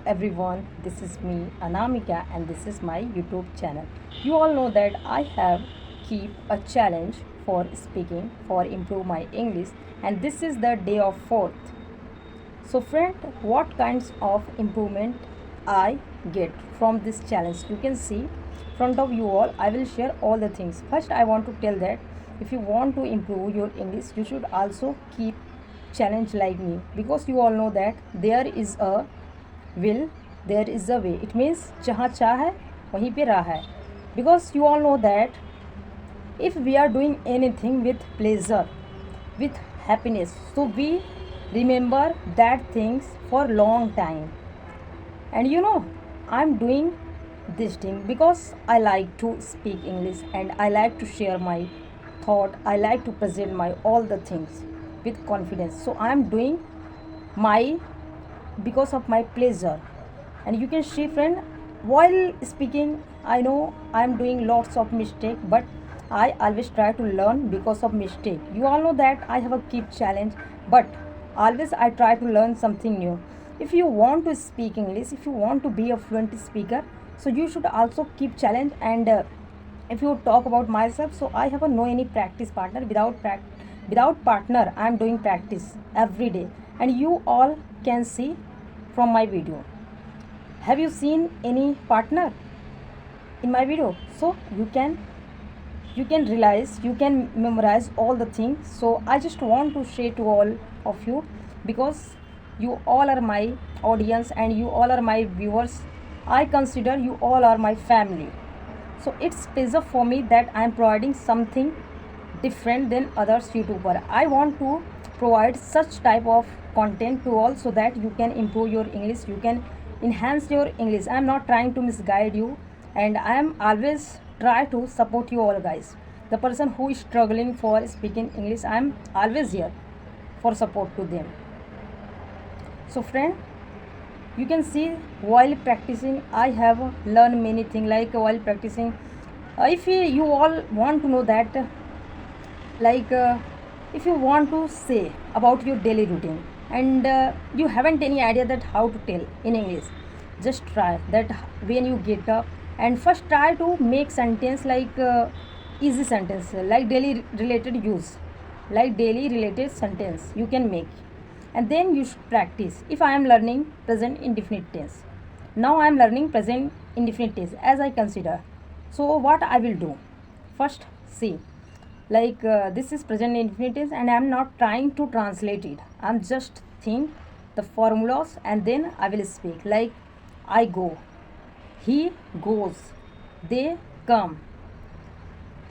everyone, this is me Anamika and this is my YouTube channel. You all know that I have keep a challenge for speaking for improve my English and this is the day of 4th. So friend, what kinds of improvement I get from this challenge? You can see front of you all I will share all the things. First I want to tell that if you want to improve your English you should also keep challenge like me because you all know that there is a will, there is a way. It means जहाँ चाह है वहीं पे राह है. Because you all know that if we are doing anything with pleasure, with happiness, so we remember that things for long time. And you know, I'm doing this thing because I like to speak English and I like to share my thought. I like to present my all the things with confidence. So I'm doing my because of my pleasure. And you can see friend, while speaking I know I'm doing lots of mistake, but I always try to learn because of mistake. You all know that I have a keep challenge, but always I try to learn something new. If you want to speak English, if you want to be a fluent speaker, so you should also keep challenge. And if you talk about myself, so I have a no any practice partner. Without partner I am doing practice every day, and you all can see from my video. Have you seen any partner in my video? So you can realize, you can memorize all the things. So I just want to share to all of you because you all are my audience and you all are my viewers. I consider you all are my family. So it's pleasure for me that I am providing something different than others YouTuber. I want to provide such type of content to all so that you can improve your English, you can enhance your English. I am not trying to misguide you, and I am always try to support you all guys. The person who is struggling for speaking English, I am always here for support to them. So friend, you can see while practicing I have learned many things. Like while practicing, if you all want to know that, like if you want to say about your daily routine and you haven't any idea that how to tell in English, just try that. When you get up and first try to make sentence like easy sentence, like daily related use, like daily related sentence you can make. And then you should practice. If I am learning present indefinite tense, now I am learning present indefinite tense as I consider. So what I will do, first see, like this is present indefinite tense and I am not trying to translate it. I am just think the formulas and then I will speak. Like I go, he goes, they come,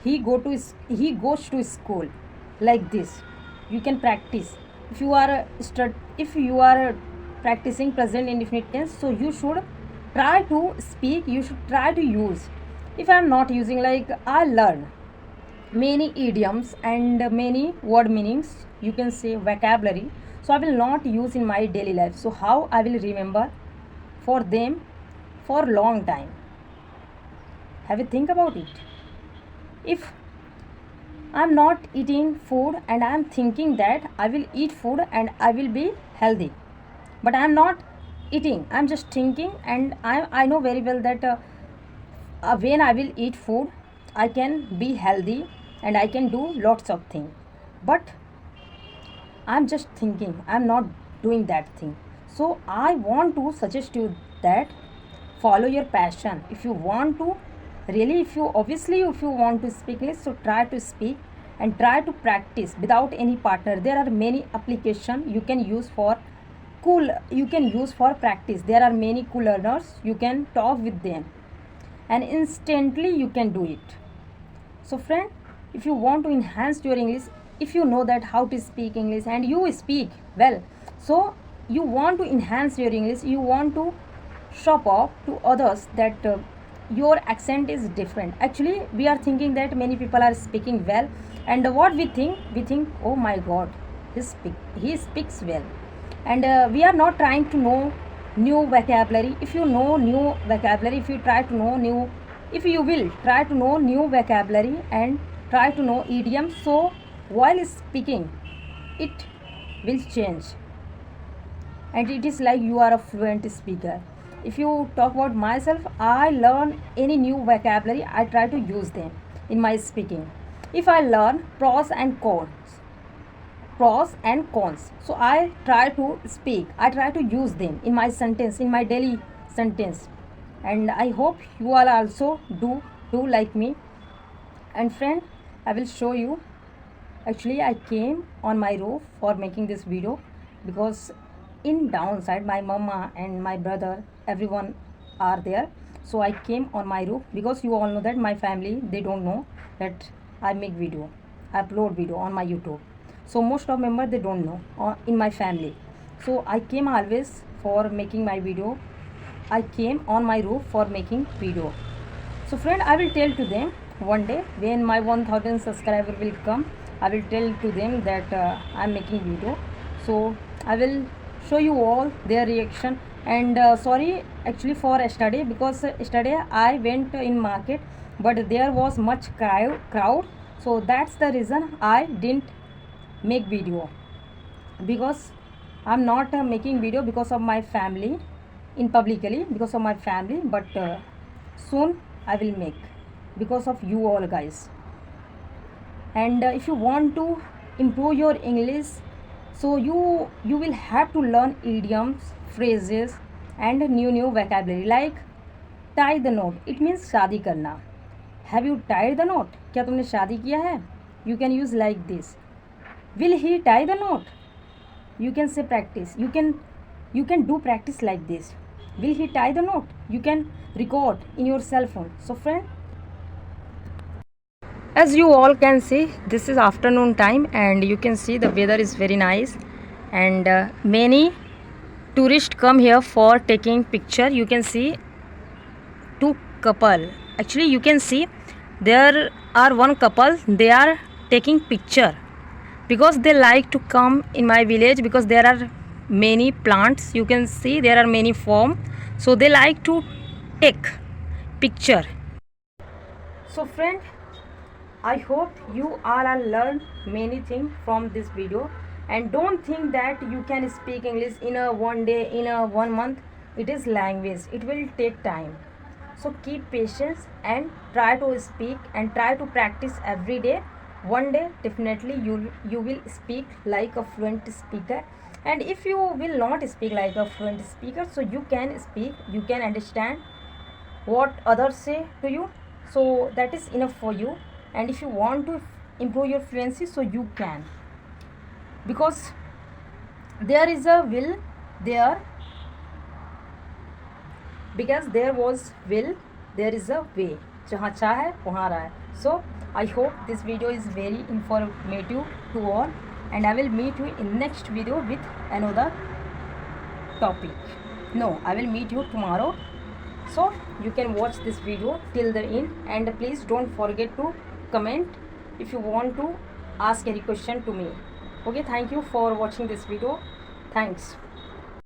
he goes to school. Like this you can practice. If you are if you are practicing present indefinite tense, so you should try to speak, you should try to use. If I am not using, like I learn many idioms and many word meanings, you can say vocabulary, so I will not use in my daily life. So how I will remember for them for long time? Have you think about it? If I'm not eating food and I'm thinking that I will eat food and I will be healthy, but I'm not eating, I'm just thinking, and I know very well that when I will eat food I can be healthy and I can do lots of things. But I'm just thinking, I'm not doing that thing. So I want to suggest you that follow your passion. If you want to really, if you obviously if you want to speak English, so try to speak and try to practice without any partner. There are many application you can use for cool, you can use for practice. There are many cool learners, you can talk with them and instantly you can do it. So friend, if you want to enhance your English, if you know that how to speak English and you speak well, so you want to enhance your English, you want to show off to others that your accent is different. Actually we are thinking that many people are speaking well, and what we think, oh my god, he speaks well. And we are not trying to know new vocabulary. If you know new vocabulary, if you try to know new, if you will try to know new vocabulary and try to know idioms, so while speaking it will change and it is like you are a fluent speaker. If you talk about myself, I learn any new vocabulary, I try to use them in my speaking. If I learn pros and cons, so I try to speak, I try to use them in my sentence, in my daily sentence. And I hope you all also do like me. And friend, I will show you. Actually, I came on my roof for making this video because in downside my mama and my brother, everyone are there. So I came on my roof because you all know that my family, they don't know that I make video, I upload video on my YouTube. So most of members, they don't know in my family. So I came always for making my video. I came on my roof for making video. So friend, I will tell to them one day when my 1000 subscriber will come. I will tell to them that I am making video. So I will show you all their reaction. And sorry actually for yesterday, because yesterday I went in market, but there was much crowd. So that's the reason I didn't make video, because I'm not making video because of my family, in publicly because of my family. But soon I will make because of you all guys. And if you want to improve your English, so you will have to learn idioms, phrases and new vocabulary. Like tie the knot, it means शादी करना. Have you tied the knot? क्या तुमने शादी किया है? You can use like this. Will he tie the knot? You can say practice. You can do practice like this. Will he tie the knot? You can record in your cell phone. So friend, as you all can see, this is afternoon time and you can see the weather is very nice, and many tourists come here for taking picture. You can see two couple. Actually, you can see there are one couple, they are taking picture because they like to come in my village, because there are many plants. You can see there are many form, so they like to take picture. So friend, I hope you all are learned many things from this video. And don't think that you can speak English in a one day, in a 1 month. It is language, it will take time. So keep patience and try to speak and try to practice every day. One day definitely you will speak like a fluent speaker. And if you will not speak like a fluent speaker, so you can speak, you can understand what others say to you, so that is enough for you. And if you want to improve your fluency, so you can, because there is a will there, because there was will, there is a way. जहाँ चाह है वहाँ रहा है. So I hope this video is very informative to all, and I will meet you in next video with another topic. No, I will meet you tomorrow. So you can watch this video till the end, and please don't forget to comment if you want to ask any question to me. Okay, thank you for watching this video. Thanks.